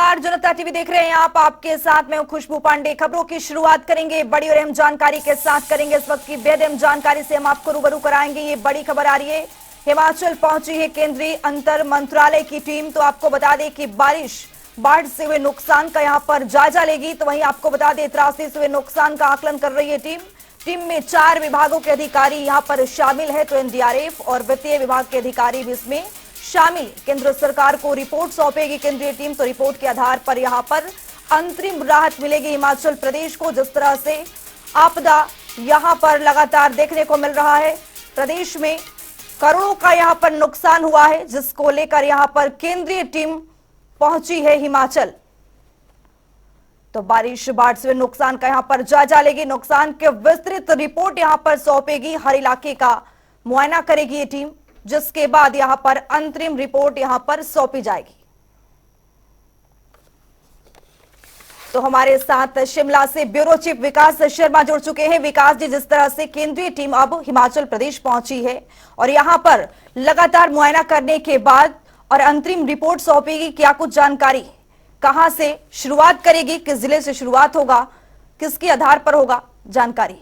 नमस्कार, जनता टीवी देख रहे हैं आप। आपके साथ मैं हूं खुशबू पांडे। खबरों की शुरुआत करेंगे बड़ी और अहम जानकारी के साथ करेंगे। इस वक्त की बेहद अहम जानकारी से हम आपको रूबरू कराएंगे। ये बड़ी खबर आ रही है, हिमाचल पहुंची है केंद्रीय अंतर मंत्रालय की टीम। तो आपको बता दें कि बाढ़ से हुए नुकसान का यहां पर जायजा लेगी। तो वहीं आपको बता दें त्रासदी से हुए नुकसान का आकलन कर रही है टीम में 4 विभागों के अधिकारी यहां पर शामिल है। तो एनडीआरएफ और वित्तीय विभाग के अधिकारी भी इसमें शामिल। केंद्र सरकार को रिपोर्ट सौंपेगी केंद्रीय टीम। तो रिपोर्ट के आधार पर यहां पर अंतरिम राहत मिलेगी हिमाचल प्रदेश को। जिस तरह से आपदा यहां पर लगातार देखने को मिल रहा है, प्रदेश में करोड़ों का यहां पर नुकसान हुआ है, जिसको लेकर यहां पर केंद्रीय टीम पहुंची है हिमाचल। तो बाढ़ से नुकसान का यहां पर जायजा लेगी, नुकसान की विस्तृत रिपोर्ट यहां पर सौंपेगी, हर इलाके का मुआयना करेगी ये टीम, जिसके बाद यहां पर अंतरिम रिपोर्ट यहां पर सौंपी जाएगी। तो हमारे साथ शिमला से ब्यूरो चीफ विकास शर्मा जुड़ चुके हैं। विकास जी, जिस तरह से केंद्रीय टीम अब हिमाचल प्रदेश पहुंची है और यहां पर लगातार मुआयना करने के बाद और अंतरिम रिपोर्ट सौंपेगी, क्या कुछ जानकारी, कहां से शुरुआत करेगी, किस जिले से शुरुआत होगा, किसके आधार पर होगा जानकारी?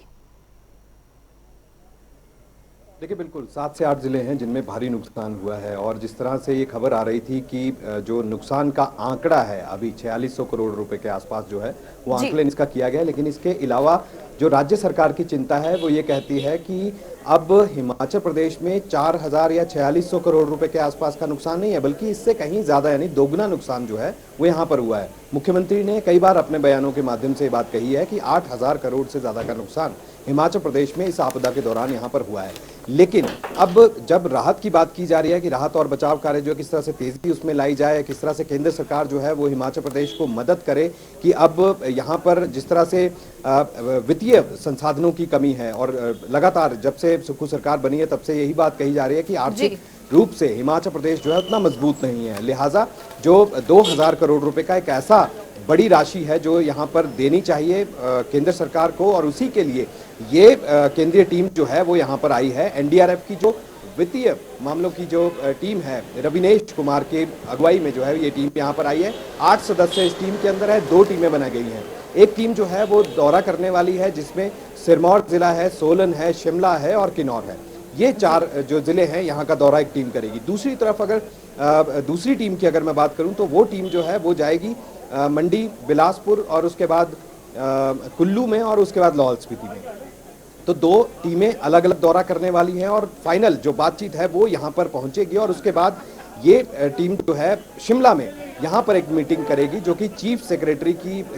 देखिए, बिल्कुल 7 से 8 जिले हैं जिनमें भारी नुकसान हुआ है। और जिस तरह से ये खबर आ रही थी कि जो नुकसान का आंकड़ा है अभी 4600 करोड़ रुपए के आसपास जो है वो आंकलन इसका किया गया है। लेकिन इसके अलावा जो राज्य सरकार की चिंता है वो ये कहती है कि अब हिमाचल प्रदेश में 4000 या 4600 करोड़ रुपए के आसपास का नुकसान नहीं है, बल्कि इससे कहीं ज्यादा यानी दोगुना नुकसान जो है वो यहाँ पर हुआ है। मुख्यमंत्री ने कई बार अपने बयानों के माध्यम से ये बात कही है कि 8000 करोड़ से ज्यादा का नुकसान हिमाचल प्रदेश में इस आपदा के दौरान यहाँ पर हुआ है। लेकिन अब जब राहत की बात की जा रही है कि राहत और बचाव कार्य जो है किस तरह से तेजी उसमें लाई जाए, किस तरह से केंद्र सरकार जो है वो हिमाचल प्रदेश को मदद करे कि अब यहाँ पर जिस तरह से वित्तीय संसाधनों की कमी है और लगातार जब से सुक्खू सरकार बनी है तब से यही बात कही जा रही है कि आर्थिक रूप से हिमाचल प्रदेश जो है उतना मजबूत नहीं है। लिहाजा जो 2000 करोड़ रुपए का एक ऐसा बड़ी राशि है जो यहाँ पर देनी चाहिए केंद्र सरकार को, और उसी के लिए ये केंद्रीय टीम जो है वो यहाँ पर आई है। एनडीआरएफ की जो वित्तीय मामलों की जो टीम है, रविनेश कुमार के अगुवाई में जो है ये टीम यहाँ पर आई है। 8 सदस्य इस टीम के अंदर है, 2 टीमें बनाई गई हैं। एक टीम जो है वो दौरा करने वाली है जिसमें सिरमौर जिला है, सोलन है, शिमला है और किन्नौर है। ये 4 जो जिले हैं यहाँ का दौरा एक टीम करेगी। दूसरी तरफ अगर दूसरी टीम की अगर मैं बात करूँ तो वो टीम जो है वो जाएगी मंडी, बिलासपुर और उसके बाद कुल्लू में और उसके बाद लाहौल स्पीति में। तो 2 टीमें अलग अलग दौरा करने वाली हैं और फाइनल जो बातचीत है वो यहाँ पर पहुंचेगी। और उसके बाद ये टीम जो है शिमला में यहाँ पर एक मीटिंग करेगी जो कि चीफ सेक्रेटरी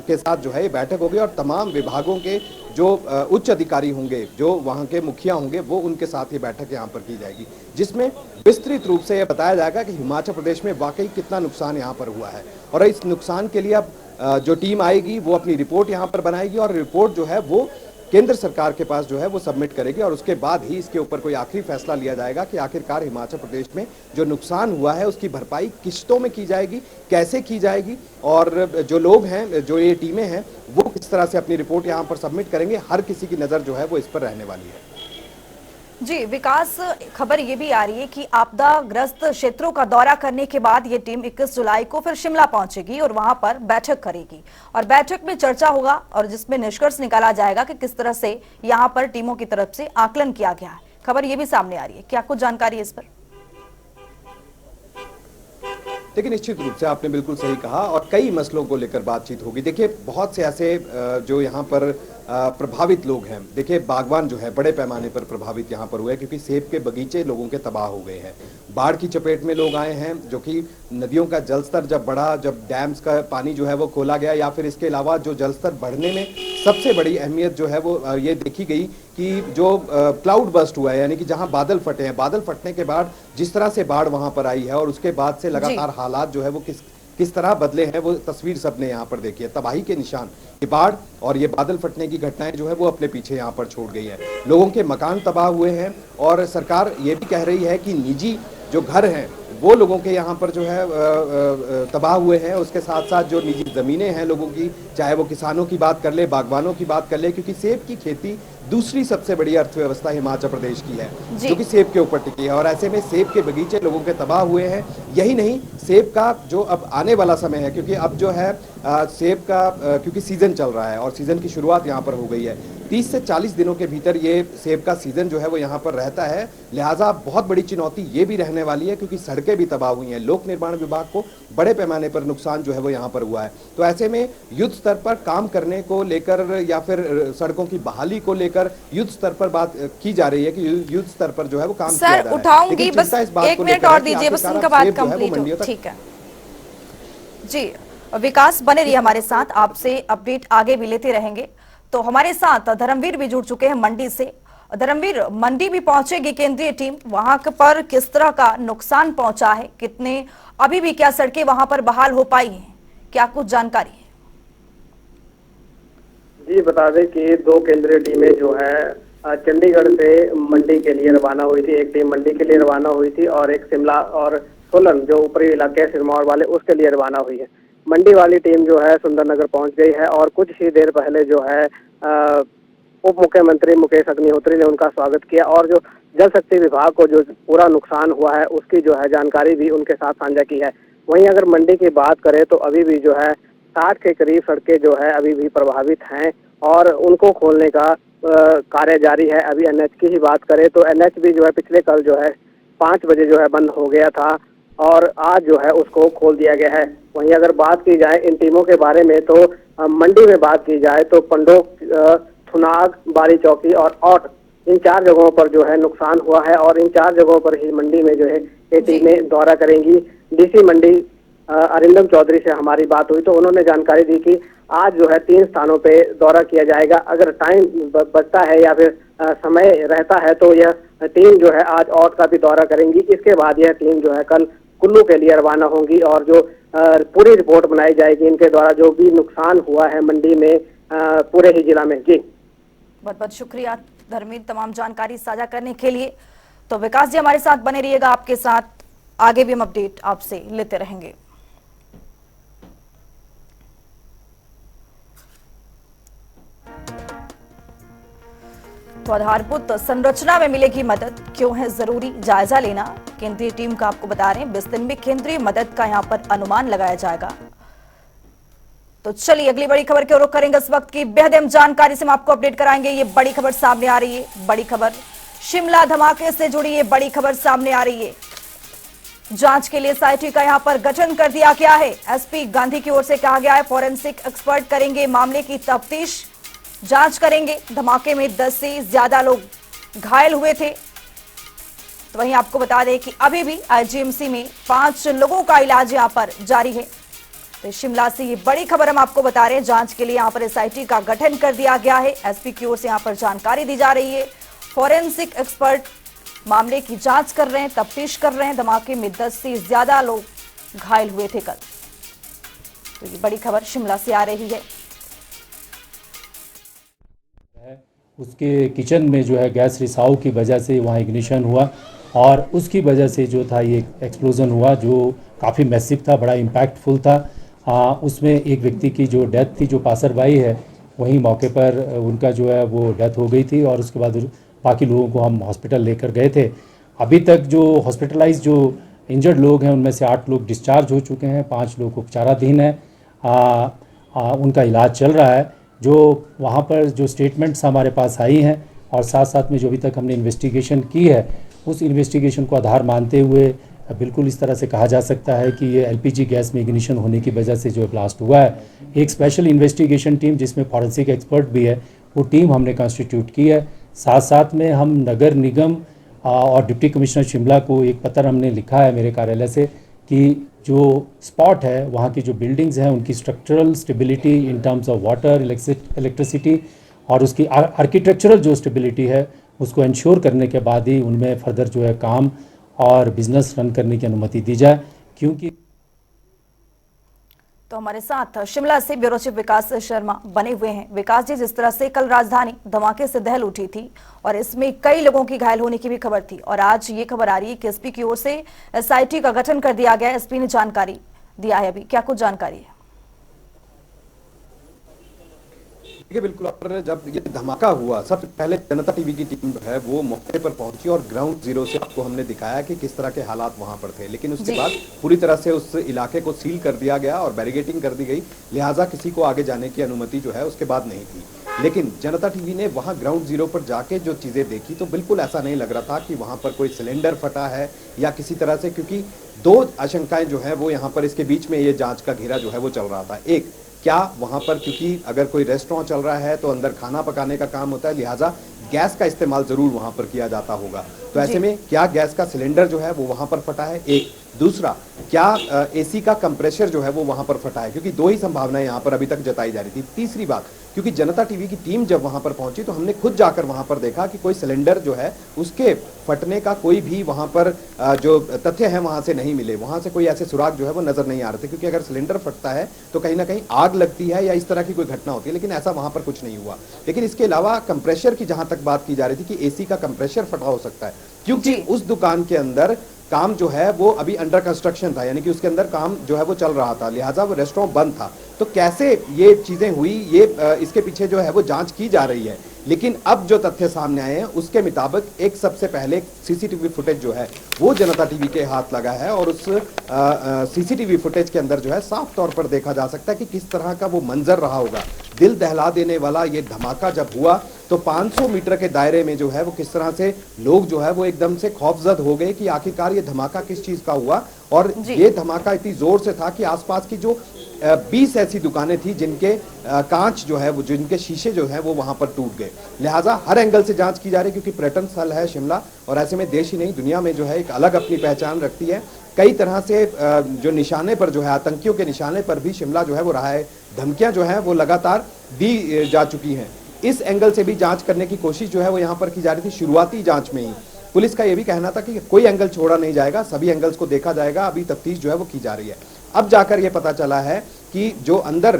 के साथ जो है ये बैठक होगी, और तमाम विभागों के जो उच्च अधिकारी होंगे, जो वहाँ के मुखिया होंगे, वो उनके साथ ये बैठक यहाँ पर की जाएगी, जिसमें विस्तृत रूप से यह बताया जाएगा कि हिमाचल प्रदेश में वाकई कितना नुकसान यहाँ पर हुआ है। और इस नुकसान के लिए अब जो टीम आएगी वो अपनी रिपोर्ट यहाँ पर बनाएगी और रिपोर्ट जो है वो केंद्र सरकार के पास जो है वो सबमिट करेगी। और उसके बाद ही इसके ऊपर कोई आखिरी फैसला लिया जाएगा कि आखिरकार हिमाचल प्रदेश में जो नुकसान हुआ है उसकी भरपाई किस्तों में की जाएगी, कैसे की जाएगी, और जो लोग हैं, जो ये टीमें हैं, वो किस तरह से अपनी रिपोर्ट यहाँ पर सबमिट करेंगे। हर किसी की नजर जो है वो इस पर रहने वाली है। जी विकास, खबर ये भी आ रही है कि आपदाग्रस्त क्षेत्रों का दौरा करने के बाद ये टीम 21 जुलाई को फिर शिमला पहुंचेगी और वहां पर बैठक करेगी और बैठक में चर्चा होगा और जिसमें निष्कर्ष निकाला जाएगा कि किस तरह से यहां पर टीमों की तरफ से आकलन किया गया है। खबर ये भी सामने आ रही है, क्या कुछ जानकारी है इस पर? देखिए, निश्चित रूप से आपने बिल्कुल सही कहा और कई मसलों को लेकर बातचीत होगी। देखिए, बहुत से ऐसे जो यहाँ पर प्रभावित लोग हैं, देखिए बागवान जो है बड़े पैमाने पर प्रभावित यहाँ पर हुए क्योंकि सेब के बगीचे लोगों के तबाह हो गए हैं। बाढ़ की चपेट में लोग आए हैं, जो कि नदियों का जलस्तर जब बढ़ा, जब डैम्स का पानी जो है वो खोला गया, या फिर इसके अलावा जो जलस्तर बढ़ने में सबसे बड़ी अहमियत जो है वो ये देखी गई कि जो क्लाउड बस्ट हुआ है, यानी कि जहां बादल फटे हैं, बादल फटने के बाद जिस तरह से बाढ़ वहां पर आई है और उसके बाद से लगातार हालात जो है वो किस तरह बदले हैं, वो तस्वीर सबने यहाँ पर देखी है। तबाही के निशान ये बाढ़ और ये बादल फटने की घटनाएं जो है वो अपने पीछे यहाँ पर छोड़ गई है। लोगों के मकान तबाह हुए हैं और सरकार ये भी कह रही है कि निजी जो घर हैं वो लोगों के यहाँ पर जो है तबाह हुए हैं। उसके साथ साथ जो निजी ज़मीनें हैं लोगों की, चाहे वो किसानों की बात कर ले, बागवानों की बात कर ले, क्योंकि सेब की खेती दूसरी सबसे बड़ी अर्थव्यवस्था हिमाचल प्रदेश की है, जी। जो कि सेब के ऊपर टिकी है। और ऐसे में सेब के बगीचे लोगों के तबाह हुए हैं। यही नहीं, सेब का जो अब आने वाला समय है, क्योंकि अब जो है सेब का क्योंकि सीजन चल रहा है और सीजन की शुरुआत यहाँ पर हो गई है। 30 से 40 दिनों के भीतर ये सेब का सीजन जो है वो यहाँ पर रहता है। लिहाजा बहुत बड़ी चुनौती ये भी रहने वाली है, क्योंकि सड़कें भी तबाह हुई हैं। लोक निर्माण विभाग को बड़े पैमाने पर नुकसान जो है वो यहाँ पर हुआ है। तो ऐसे में युद्ध स्तर पर काम करने को लेकर या फिर सड़कों की बहाली को लेकर युद्ध स्तर पर बात की जा रही है कि युद्ध स्तर पर जो है वो काम किया जा रहा सर है। उठाऊंगी, लेकिन बस चिंता इस बात एक को मिनट लेकर और है कि दीजिए, बस आखिरकार उनका अब बात सेब जो है वो कंप्लीट मंडियों हो। तक ठीक है जी, विकास बने रहिए हमारे साथ, आपसे अपडेट आगे भी लेते रहेंगे। तो हमारे साथ धर्मवीर भी जुड़ चुके हैं मंडी से। धर्मवीर, मंडी भी पहुंचेगी केंद्रीय टीम, वहां पर किस तरह का नुकसान पहुंचा है, कितने अभी भी क्या सड़कें वहां पर बहाल हो पाई हैं, क्या कुछ जानकारी है? जी बता दें कि 2 केंद्रीय टीमें जो है चंडीगढ़ से मंडी के लिए रवाना हुई थी। एक टीम मंडी के लिए रवाना हुई थी और एक शिमला और सोलन जो ऊपरी इलाके सिरमौर वाले उसके लिए रवाना हुई है। मंडी वाली टीम जो है सुंदरनगर पहुंच गई है और कुछ ही देर पहले जो है उप मुख्यमंत्री मुकेश अग्निहोत्री ने उनका स्वागत किया और जो जल शक्ति विभाग को जो पूरा नुकसान हुआ है उसकी जो है जानकारी भी उनके साथ साझा की है। वहीं अगर मंडी की बात करें तो अभी भी जो है 60 के करीब सड़कें जो है अभी भी प्रभावित हैं और उनको खोलने का कार्य जारी है। अभी एनएच की ही बात करें तो एनएच भी जो है पिछले कल जो है 5 बजे जो है बंद हो गया था और आज जो है उसको खोल दिया गया है। वहीं अगर बात की जाए इन टीमों के बारे में तो मंडी में बात की जाए तो पंडोक, थुनाग, बारी चौकी और औट, इन 4 जगहों पर जो है नुकसान हुआ है और इन 4 जगहों पर ही मंडी में जो है ये टीमें दौरा करेंगी। डीसी मंडी अरिंदम चौधरी से हमारी बात हुई तो उन्होंने जानकारी दी कि आज जो है 3 स्थानों पे दौरा किया जाएगा। अगर टाइम बचता है या फिर समय रहता है तो यह टीम जो है आज औट का भी दौरा करेंगी। इसके बाद यह टीम जो है कल कुल्लू के लिए रवाना होंगी और जो पूरी रिपोर्ट बनाई जाएगी इनके द्वारा जो भी नुकसान हुआ है मंडी में पूरे ही जिला में। जी बहुत बहुत शुक्रिया धर्मेंद्र तमाम जानकारी साझा करने के लिए। तो विकास जी हमारे साथ बने रहिएगा, आपके साथ आगे भी हम अपडेट आपसे लेते रहेंगे। तो आधारभूत संरचना में मिलेगी मदद, क्यों है जरूरी, जायजा लेना। केंद्रीय टीम का आपको बता रहे हैं 20 दिन में केंद्रीय मदद का यहां पर अनुमान लगाया जाएगा। तो चलिए अगली बड़ी खबर की ओर रुख करेंगे। इस वक्त की बेहद अहम जानकारी से हम आपको अपडेट कराएंगे। ये बड़ी खबर सामने आ रही है, बड़ी खबर शिमला धमाके से जुड़ी ये बड़ी खबर सामने आ रही है। जांच के लिए एसआईटी का यहां पर गठन कर दिया गया है। एसपी गांधी की ओर से कहा गया है फॉरेंसिक एक्सपर्ट करेंगे मामले की तफ्तीश, जांच करेंगे। धमाके में 10 से ज्यादा लोग घायल हुए थे। तो वहीं आपको बता दें कि अभी भी आईजीएमसी में 5 लोगों का इलाज यहां पर जारी है। तो शिमला से ये बड़ी खबर हम आपको बता रहे हैं। जांच के लिए यहां पर एसआईटी का गठन कर दिया गया है। एसपी की ओर से यहां पर जानकारी दी जा रही है। फॉरेंसिक एक्सपर्ट मामले की जांच कर रहे हैं, तफ्तीश कर रहे हैं। धमाके में 10 से ज्यादा लोग घायल हुए थे कल। तो ये बड़ी खबर शिमला से आ रही है। उसके किचन में जो है गैस रिसाव की वजह से वहाँ इग्निशन हुआ और उसकी वजह से जो था ये एक्सप्लोजन हुआ जो काफ़ी मैसिव था, बड़ा इम्पैक्टफुल था। उसमें एक व्यक्ति की जो डेथ थी, जो पासरबाई है, वहीं मौके पर उनका जो है वो डेथ हो गई थी और उसके बाद बाकी लोगों को हम हॉस्पिटल लेकर गए थे। अभी तक जो हॉस्पिटलाइज जो इंजर्ड लोग हैं उनमें से 8 लोग डिस्चार्ज हो चुके हैं, 5 लोग उपचाराधीन हैं, उनका इलाज चल रहा है। जो वहाँ पर जो स्टेटमेंट्स हमारे पास आई हैं और साथ साथ में जो अभी तक हमने इन्वेस्टिगेशन की है उस इन्वेस्टिगेशन को आधार मानते हुए बिल्कुल इस तरह से कहा जा सकता है कि ये एलपीजी गैस में इग्निशन होने की वजह से जो ब्लास्ट हुआ है। एक स्पेशल इन्वेस्टिगेशन टीम जिसमें फॉरेंसिक एक्सपर्ट भी है वो टीम हमने कॉन्स्टिट्यूट की है। साथ साथ में हम नगर निगम और डिप्टी कमिश्नर शिमला को एक पत्र हमने लिखा है मेरे कार्यालय से कि जो स्पॉट है वहाँ की जो बिल्डिंग्स हैं उनकी structural stability in terms of water, electricity और उसकी आर्किटेक्चरल जो स्टेबिलिटी है उसको इंश्योर करने के बाद ही उनमें फर्दर जो है काम और बिजनेस रन करने की अनुमति दी जाए। क्योंकि तो हमारे साथ शिमला से ब्यूरो चीफ विकास शर्मा बने हुए हैं। विकास जी, जिस तरह से कल राजधानी धमाके से दहल उठी थी और इसमें कई लोगों की घायल होने की भी खबर थी और आज ये खबर आ रही है कि एसपी की ओर से एसआईटी का गठन कर दिया गया। एसपी ने जानकारी दिया है, अभी क्या कुछ जानकारी है? देखिए बिल्कुल, और जब ये धमाका हुआ सबसे पहले जनता टीवी की टीम है वो मौके पर पहुंची और ग्राउंड जीरो से आपको हमने दिखाया कि किस तरह के हालात वहां पर थे, लेकिन उसके जी। बाद पूरी तरह से उस इलाके को सील कर दिया गया और बैरिगेटिंग कर दी गई, लिहाजा किसी को आगे जाने की अनुमति जो है उसके बाद नहीं थी। लेकिन जनता टीवी ने वहां ग्राउंड जीरो पर जाके जो चीजें देखी तो बिल्कुल ऐसा नहीं लग रहा था कि वहां पर कोई सिलेंडर फटा है या किसी तरह से, क्योंकि दो आशंकाएं जो है वो यहाँ पर इसके बीच में ये जांच का घेरा जो है वो चल रहा था। एक, क्या वहां पर, क्योंकि अगर कोई रेस्टोरेंट चल रहा है तो अंदर खाना पकाने का काम होता है, लिहाजा गैस का इस्तेमाल जरूर वहां पर किया जाता होगा, तो ऐसे में क्या गैस का सिलेंडर जो है वो वहां पर फटा है? एक। दूसरा, क्या एसी का कंप्रेसर जो है वो वहां पर फटा है? क्योंकि दो ही संभावनाएं यहां पर अभी तक जताई जा रही थी। तीसरी बात, क्योंकि जनता टीवी की टीम जब वहां पर पहुंची तो हमने खुद जाकर वहां पर देखा कि कोई सिलेंडर जो है उसके फटने का कोई भी वहां पर जो तथ्य है वहां से नहीं मिले, वहां से कोई ऐसे सुराग जो है वो नजर नहीं आ रहे थे, क्योंकि अगर सिलेंडर फटता है तो कहीं ना कहीं आग लगती है या इस तरह की कोई घटना होती है, लेकिन ऐसा वहां पर कुछ नहीं हुआ। लेकिन इसके अलावा कंप्रेसर की जहां तक बात की जा रही थी कि एसी का कंप्रेसर फटा हो सकता है, क्योंकि उस दुकान के अंदर काम जो है वो अभी अंडर कंस्ट्रक्शन था, यानी कि उसके अंदर काम जो है वो चल रहा था, लिहाजा वो रेस्टोरेंट बंद था। तो कैसे ये चीजें हुई, ये इसके पीछे जो है वो जांच की जा रही है। लेकिन अब जो तथ्य सामने आए हैं उसके मुताबिक एक सबसे पहले सीसीटीवी फुटेज जो है वो जनता टीवी के हाथ लगा है और उस सीसीटीवी फुटेज के अंदर जो है साफ तौर पर देखा जा सकता है कि किस तरह का वो मंजर रहा होगा। दिल दहला देने वाला ये धमाका जब हुआ तो 500 मीटर के दायरे में जो है वो किस तरह से लोग जो है वो एकदम से खौफजद हो गए कि आखिरकार ये धमाका किस चीज का हुआ। और ये धमाका इतनी जोर से था कि आसपास की जो 20 ऐसी दुकानें थी जिनके कांच जो है वो, जिनके शीशे जो है वो वहां पर टूट गए। लिहाजा हर एंगल से जांच की जा रही है, क्योंकि पर्यटन स्थल है शिमला और ऐसे में देश ही नहीं दुनिया में जो है एक अलग अपनी पहचान रखती है। कई तरह से जो निशाने पर जो है, आतंकियों के निशाने पर भी शिमला जो है वो रहा है, धमकियां जो है वो लगातार दी जा चुकी हैं। इस एंगल से भी जांच करने की कोशिश जो है वो यहाँ पर की जा रही थी। शुरुआती जांच में ही पुलिस का यह भी कहना था कि कोई एंगल छोड़ा नहीं जाएगा, सभी एंगल्स को देखा जाएगा, अभी तफ्तीश जो है वो की जा रही है। अब जाकर ये पता चला है कि जो अंदर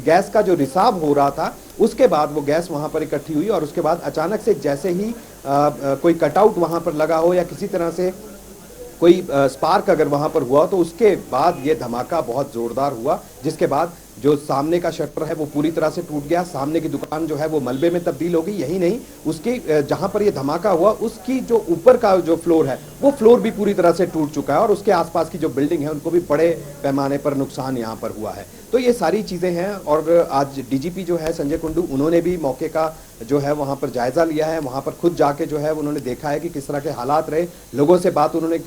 गैस का जो रिसाव हो रहा था उसके बाद वो गैस वहां पर इकट्ठी हुई और उसके बाद अचानक से जैसे ही कोई कटआउट वहां पर लगा हो या किसी तरह से कोई स्पार्क अगर वहां पर हुआ तो उसके बाद ये धमाका बहुत जोरदार हुआ, जिसके बाद जो सामने का शटर है वो पूरी तरह से टूट गया, सामने की दुकान जो है वो मलबे में तब्दील हो गई। यही नहीं, उसके जहां पर ये धमाका हुआ उसकी जो ऊपर का जो फ्लोर है वो फ्लोर भी पूरी तरह से टूट चुका है और उसके आसपास की जो बिल्डिंग है उनको भी बड़े पैमाने पर नुकसान यहाँ पर हुआ है। तो ये सारी चीजें हैं और आज डीजीपी जो है संजय कुंडू, उन्होंने भी मौके का जो है वहां पर जायजा लिया है, वहां पर खुद जाके जो है उन्होंने देखा है कि किस तरह के हालात रहे, लोगों से बात उन्होंने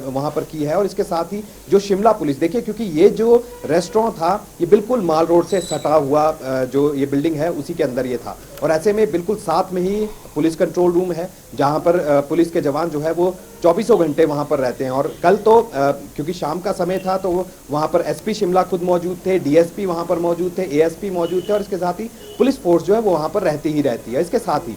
वहां पर की है। और इसके साथ ही जो शिमला पुलिस, देखिए क्योंकि ये जो रेस्टोरेंट था ये बिल्कुल माल रोड से सटा हुआ जो ये बिल्डिंग है उसी के अंदर ये था और ऐसे में बिल्कुल साथ में ही पुलिस कंट्रोल रूम है जहां पर पुलिस के जवान जो है वो 24 घंटे वहां पर रहते हैं। और कल तो क्योंकि शाम का समय था तो वहां पर एसपी शिमला खुद मौजूद थे, डीएसपी वहां पर मौजूद थे, एएसपी मौजूद थे और इसके साथ ही पुलिस फोर्स जो है वो वहां पर रहती ही रहती है। इसके साथ ही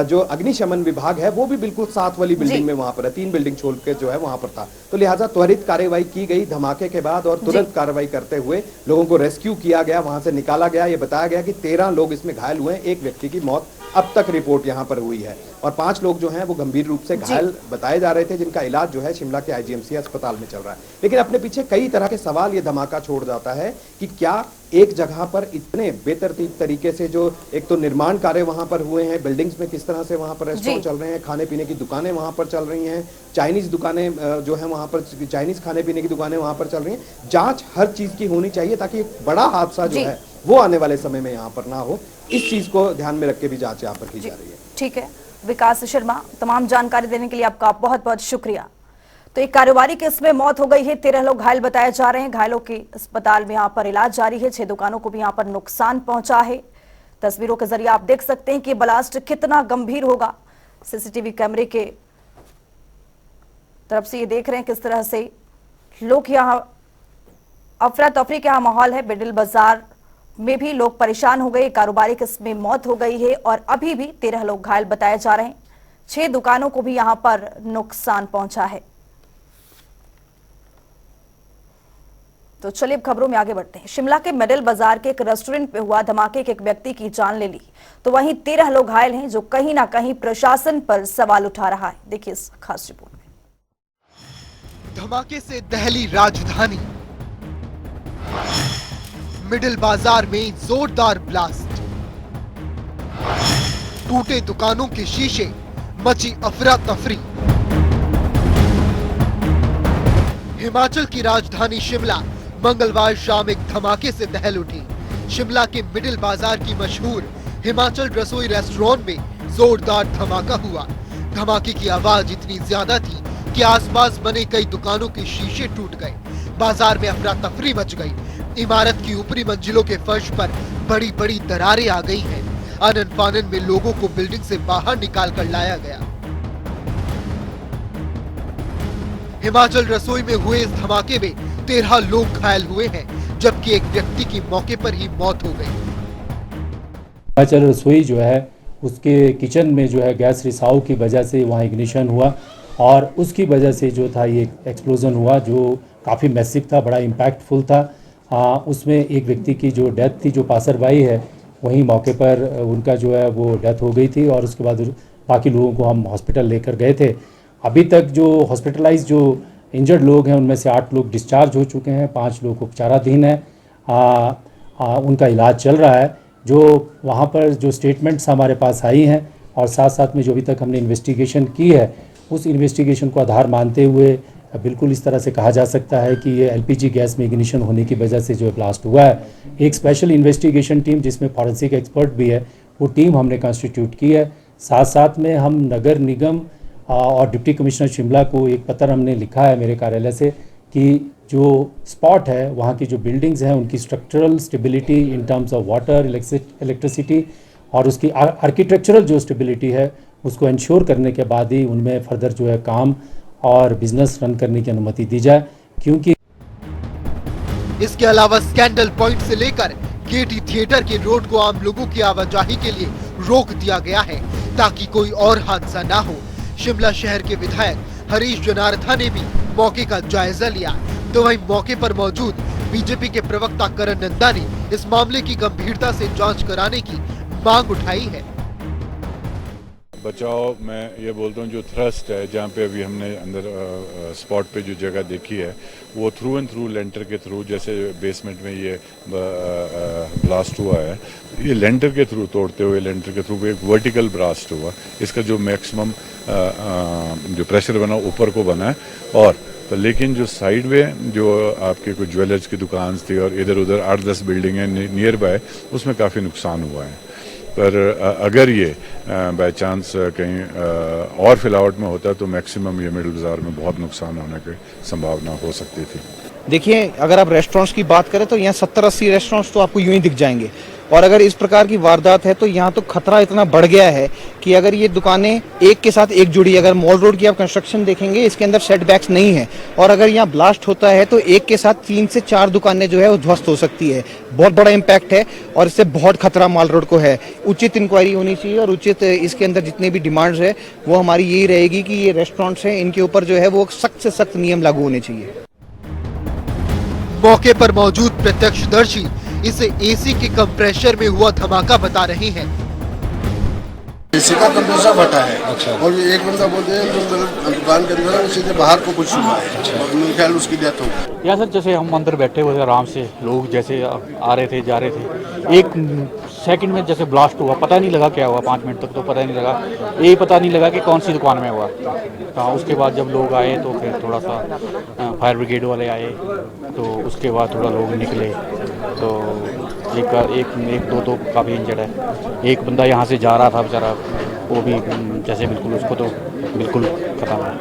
जो अग्निशमन विभाग है वो भी बिल्कुल साथ वाली बिल्डिंग में वहां पर है, 3 बिल्डिंग छोड़ के जो है वहां पर था। तो लिहाजा त्वरित कार्रवाई की गई धमाके के बाद और तुरंत कार्रवाई करते हुए लोगों को रेस्क्यू किया गया, वहां से निकाला गया। ये बताया गया कि 13 लोग इसमें घायल हुए हैं, एक व्यक्ति की मौत अब तक रिपोर्ट यहां पर हुई है और 5 लोग जो हैं वो गंभीर रूप से घायल बताए जा रहे थे, जिनका इलाज जो है शिमला के आईजीएमसी अस्पताल में चल रहा है। लेकिन अपने पीछे कई तरह के सवाल ये धमाका छोड़ जाता है कि क्या एक जगह पर इतने बेतरतीब तरीके से जो एक तो निर्माण कार्य वहां पर हुए हैं, बिल्डिंग्स में किस तरह से वहां पर रेस्टोरेंट चल रहे हैं, खाने पीने की दुकानें वहां पर चल रही हैं, चाइनीज दुकानें जो है वहां पर चाइनीज खाने पीने की दुकानें वहां पर चल रही हैं। जांच हर चीज की होनी चाहिए ताकि एक बड़ा हादसा जो है वो आने वाले समय में यहाँ पर ना हो, इस चीज को ध्यान में रख के भी जांच यहाँ पर की जा रही है। ठीक है, विकास शर्मा, तमाम जानकारी देने के लिए आपका बहुत बहुत शुक्रिया। तो एक कारोबारी केस में मौत हो गई है, 13 लोग घायल बताए जा रहे हैं, घायलों के अस्पताल में यहाँ पर इलाज जारी है, 6 दुकानों को भी यहाँ पर नुकसान पहुंचा है। तस्वीरों के जरिए आप देख सकते हैं कि ब्लास्ट कितना गंभीर होगा। सीसीटीवी कैमरे के तरफ से ये देख रहे हैं किस तरह से लोग यहाँ अफरा तफरी का माहौल है। बिडल बाजार में भी लोग परेशान हो गए, कारोबारी केस में मौत हो गई है और अभी भी 13 लोग घायल बताए जा रहे हैं, 6 दुकानों को भी यहाँ पर नुकसान पहुंचा है। तो चलिए अब खबरों में आगे बढ़ते हैं। शिमला के मिडिल बाजार के एक रेस्टोरेंट में हुआ धमाके के एक व्यक्ति की जान ले ली, तो वहीं 13 लोग घायल हैं, जो कहीं ना कहीं प्रशासन पर सवाल उठा रहा है। देखिए इस खास रिपोर्ट में। धमाके से दहली राजधानी, मिडिल बाजार में जोरदार ब्लास्ट, टूटे दुकानों के शीशे, मची अफरा तफरी। हिमाचल की राजधानी शिमला मंगलवार शाम एक धमाके से दहल उठी। शिमला के मिडिल बाजार की मशहूर हिमाचल रसोई रेस्टोरेंट में जोरदार धमाका हुआ। धमाके की आवाज इतनी ज्यादा थी कि आसपास बने कई दुकानों के शीशे टूट गए। बाजार में अफरा तफरी मच गई। इमारत की ऊपरी मंजिलों के फर्श पर बड़ी बड़ी दरारें आ गई हैं। आनन फानन में लोगों को बिल्डिंग से बाहर निकाल कर लाया गया। हिमाचल रसोई में हुए इस धमाके में 13 लोग घायल हुए हैं, जबकि एक व्यक्ति की मौके पर ही मौत हो गई। हिमाचल रसोई जो है उसके किचन में जो है गैस रिसाव की वजह से वहाँ इग्निशन हुआ और उसकी वजह से जो था ये एक्सप्लोजन हुआ जो काफ़ी मैसिव था, बड़ा इम्पैक्टफुल था। उसमें एक व्यक्ति की जो डेथ थी, जो पासरबाई है, वहीं मौके पर उनका जो है वो डेथ हो गई थी और उसके बाद बाकी लोगों को हम हॉस्पिटल लेकर गए थे। अभी तक जो हॉस्पिटलाइज जो इंजर्ड लोग हैं उनमें से 8 लोग डिस्चार्ज हो चुके हैं, 5 लोग उपचाराधीन हैं। उनका इलाज चल रहा है। जो वहाँ पर जो स्टेटमेंट्स हमारे पास आई हैं और साथ साथ में जो अभी तक हमने इन्वेस्टिगेशन की है, उस इन्वेस्टिगेशन को आधार मानते हुए बिल्कुल इस तरह से कहा जा सकता है कि ये एलपीजी गैस में इग्निशन होने की वजह से जो ब्लास्ट हुआ है। एक स्पेशल इन्वेस्टिगेशन टीम जिसमें फॉरेंसिक एक्सपर्ट भी है, वो टीम हमने कॉन्स्टिट्यूट की है। साथ साथ में हम नगर निगम और डिप्टी कमिश्नर शिमला को एक पत्र हमने लिखा है मेरे कार्यालय से कि जो स्पॉट है वहाँ की जो बिल्डिंग्स हैं उनकी structural stability in terms of water, electricity और उसकी आर्किटेक्चरल जो स्टेबिलिटी है उसको इंश्योर करने के बाद ही उनमें फर्दर जो है काम और बिजनेस रन करने की अनुमति दी जाए। क्योंकि इसके अलावा स्कैंडल पॉइंट से लेकर गेटी थिएटर के रोड को आम लोगों की आवाजाही के लिए रोक दिया गया है ताकि कोई और हादसा ना हो। शिमला शहर के विधायक हरीश जनार्था ने भी मौके का जायजा लिया, तो वहीं मौके पर मौजूद बीजेपी के प्रवक्ता करण नंदा ने इस मामले की गंभीरता से जांच कराने की मांग उठाई है। बचाव मैं ये बोलता हूँ जो थ्रस्ट है, जहाँ पे अभी हमने अंदर स्पॉट पे जो जगह देखी है वो थ्रू एंड थ्रू लेंटर के थ्रू, जैसे बेसमेंट में ये ब्लास्ट हुआ है, ये लेंटर के थ्रू तोड़ते हुए लेंटर के थ्रू एक वर्टिकल ब्लास्ट हुआ। इसका जो मैक्सिमम जो प्रेशर बना ऊपर को बना है और तो लेकिन जो साइड में जो आपके कुछ ज्वेलर्स की दुकान थी और इधर उधर 8-10 बिल्डिंगें नियर बाय, उसमें काफ़ी नुकसान हुआ है। पर अगर ये बाय चांस कहीं और फिलावट में होता तो मैक्सिमम ये मिडिल बाजार में बहुत नुकसान होने की संभावना हो सकती थी। देखिए, अगर आप रेस्टोरेंट्स की बात करें तो यहाँ 70-80 रेस्टोरेंट्स तो आपको यूं ही दिख जाएंगे और अगर इस प्रकार की वारदात है तो यहाँ तो खतरा इतना बढ़ गया है कि अगर ये दुकानें एक के साथ एक जुड़ी, अगर मॉल रोड की आप कंस्ट्रक्शन देखेंगे इसके अंदर सेटबैक्स नहीं है और अगर यहाँ ब्लास्ट होता है तो एक के साथ 3 से 4 दुकानें जो है वो ध्वस्त हो सकती है। बहुत बड़ा इम्पैक्ट है और इससे बहुत खतरा माल रोड को है। उचित इंक्वायरी होनी चाहिए और उचित इसके अंदर जितने भी डिमांड्स है वो हमारी यही रहेगी कि ये रेस्टोरेंट्स हैं इनके ऊपर जो है वो सख्त से सख्त नियम लागू होने चाहिए। मौके पर मौजूद प्रत्यक्षदर्शी इसे एसी के कंप्रेसर में हुआ धमाका बता रहे हैं। एसी का कंप्रेसर फटा है। अच्छा। और एक बंदा बोलते हैं जो दुकान के अंदर सीधे बाहर को कुछ हुआ है। अच्छा। और मेरे ख्याल उसकी डेथ हो गई। या सर जैसे हम अंदर बैठे हुए थे आराम से, लोग जैसे आ रहे थे जा रहे थे, 1 सेकंड में जैसे ब्लास्ट हुआ, पता नहीं लगा क्या हुआ, 5 मिनट तक तो पता नहीं लगा, ये पता नहीं लगा कि कौन सी दुकान में हुआ। हाँ, उसके बाद जब लोग आए तो फिर थोड़ा सा फायर ब्रिगेड वाले आए तो उसके बाद थोड़ा लोग निकले तो एक दो काफ़ी इंजर्ड है। एक बंदा यहाँ से जा रहा था बेचारा, वो भी जैसे बिल्कुल उसको तो बिल्कुल खत्म है।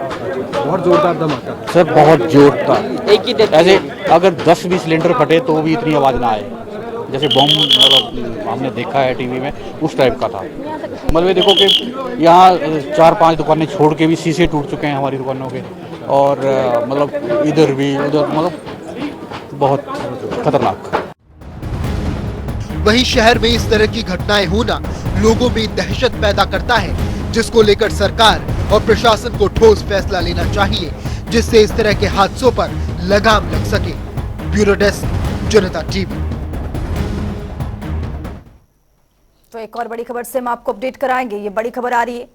बहुत जोरदार धमाका सर, बहुत जोर था। एक ही ऐसे अगर 10-20 सिलेंडर फटे तो भी इतनी आवाज़ ना आए, जैसे बम मतलब हमने देखा है टीवी में उस टाइप का था। मतलब ये देखो कि यहाँ 4-5 दुकानें छोड़ के भी शीशे टूट चुके हैं हमारी दुकानों के और मतलब इधर भी उधर, मतलब बहुत खतरनाक। वहीं शहर में इस तरह की घटनाएं होना लोगों में दहशत पैदा करता है, जिसको लेकर सरकार और प्रशासन को ठोस फैसला लेना चाहिए जिससे इस तरह के हादसों पर लगाम लग सके। ब्यूरो डेस्क, जनता टीवी। तो एक और बड़ी खबर से हम आपको अपडेट कराएंगे। ये बड़ी खबर आ रही है,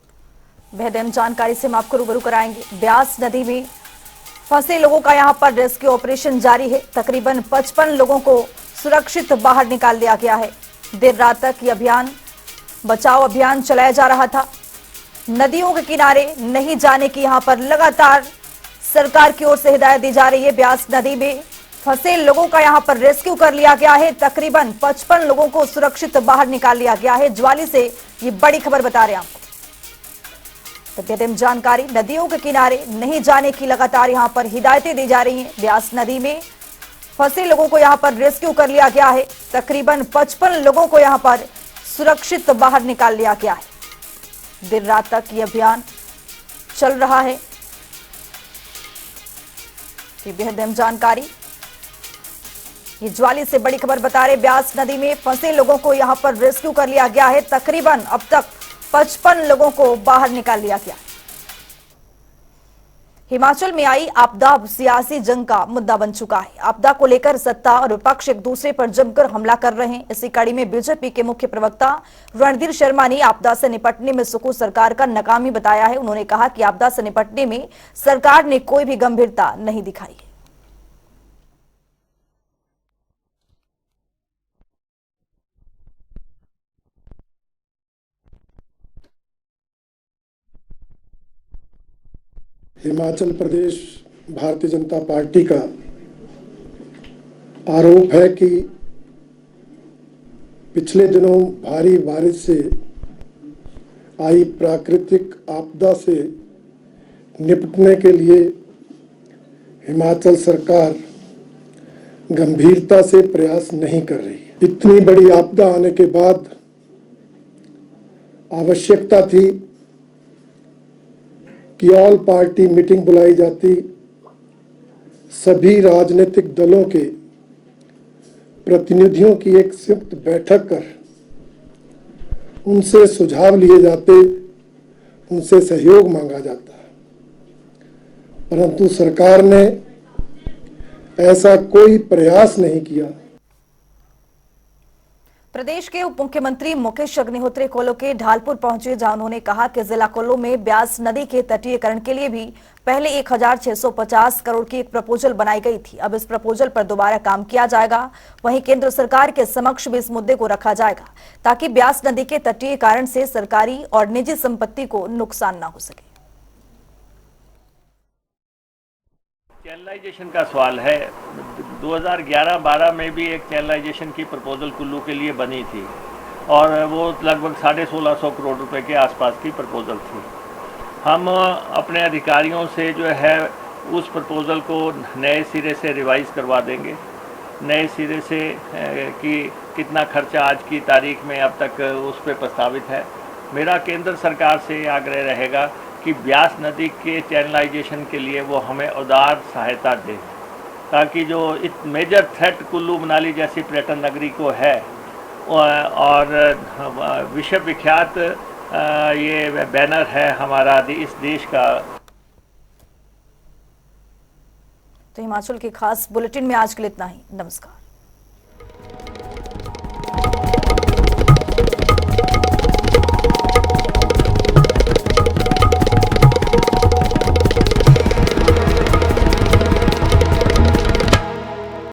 बेहद जानकारी से हम आपको रूबरू कराएंगे। ब्यास नदी में फंसे लोगों का यहां पर रेस्क्यू ऑपरेशन जारी है। तकरीबन 55 लोगों को सुरक्षित बाहर निकाल लिया गया है। देर रात तक ये अभियान बचाव अभियान चलाया जा रहा था। नदियों के किनारे नहीं जाने की यहां पर लगातार सरकार की ओर से हिदायत दी जा रही है। ब्यास नदी में फंसे लोगों का यहां पर रेस्क्यू कर लिया गया है। तकरीबन 55 लोगों को सुरक्षित बाहर निकाल लिया गया है। ज्वाली से ये बड़ी खबर बता रहे हैं आपको। तो बेदम जानकारी, नदियों के किनारे नहीं जाने की लगातार यहां पर हिदायतें दी जा रही हैं। ब्यास नदी में फंसे लोगों को यहां पर रेस्क्यू कर लिया गया है। तकरीबन 55 लोगों को यहां पर सुरक्षित बाहर निकाल लिया गया है। देर रात तक ये अभियान चल रहा है। ये बेहद अहम जानकारी, ये ज्वाली से बड़ी खबर बता रहे। ब्यास नदी में फंसे लोगों को यहां पर रेस्क्यू कर लिया गया है। तकरीबन अब तक 55 लोगों को बाहर निकाल लिया गया। हिमाचल में आई आपदा अब सियासी जंग का मुद्दा बन चुका है। आपदा को लेकर सत्ता और विपक्ष एक दूसरे पर जमकर हमला कर रहे हैं। इसी कड़ी में बीजेपी के मुख्य प्रवक्ता रणधीर शर्मा ने आपदा से निपटने में सुकू सरकार का नाकामी बताया है। उन्होंने कहा कि आपदा से निपटने में सरकार ने कोई भी गंभीरता नहीं दिखाई है। हिमाचल प्रदेश भारतीय जनता पार्टी का आरोप है कि पिछले दिनों भारी बारिश से आई प्राकृतिक आपदा से निपटने के लिए हिमाचल सरकार गंभीरता से प्रयास नहीं कर रही है। इतनी बड़ी आपदा आने के बाद आवश्यकता थी कि ऑल पार्टी मीटिंग बुलाई जाती, सभी राजनीतिक दलों के प्रतिनिधियों की एक संयुक्त बैठक कर उनसे सुझाव लिए जाते, उनसे सहयोग मांगा जाता। परंतु सरकार ने ऐसा कोई प्रयास नहीं किया। प्रदेश के उप मुख्यमंत्री मुकेश अग्निहोत्री कोल्लू के ढालपुर पहुंचे, जहां उन्होंने कहा कि जिला कुल्लू में ब्यास नदी के तटीयकरण के लिए भी पहले 1650 करोड़ की एक प्रपोजल बनाई गई थी। अब इस प्रपोजल पर दोबारा काम किया जाएगा। वहीं केंद्र सरकार के समक्ष भी इस मुद्दे को रखा जाएगा ताकि ब्यास नदी के तटीयकरण से सरकारी और निजी संपत्ति को नुकसान न हो सके। चैनलाइजेशन का सवाल है। 2011-12 में भी एक चैनलाइजेशन की प्रपोजल कुल्लू के लिए बनी थी और वो लगभग 1650 करोड़ रुपए के आसपास की प्रपोजल थी। हम अपने अधिकारियों से जो है उस प्रपोजल को नए सिरे से रिवाइज़ करवा देंगे। नए सिरे से कि कितना खर्चा आज की तारीख में अब तक उस पर प्रस्तावित है। मेरा केंद्र सरकार से आग्रह रहेगा कि ब्यास नदी के चैनलाइजेशन के लिए वो हमें उदार सहायता दे, ताकि जो इस मेजर थ्रेट कुल्लू मनाली जैसी पर्यटन नगरी को है और विश्व विख्यात ये बैनर है हमारा इस देश का। तो हिमाचल के खास बुलेटिन में आज के लिए इतना ही। नमस्कार।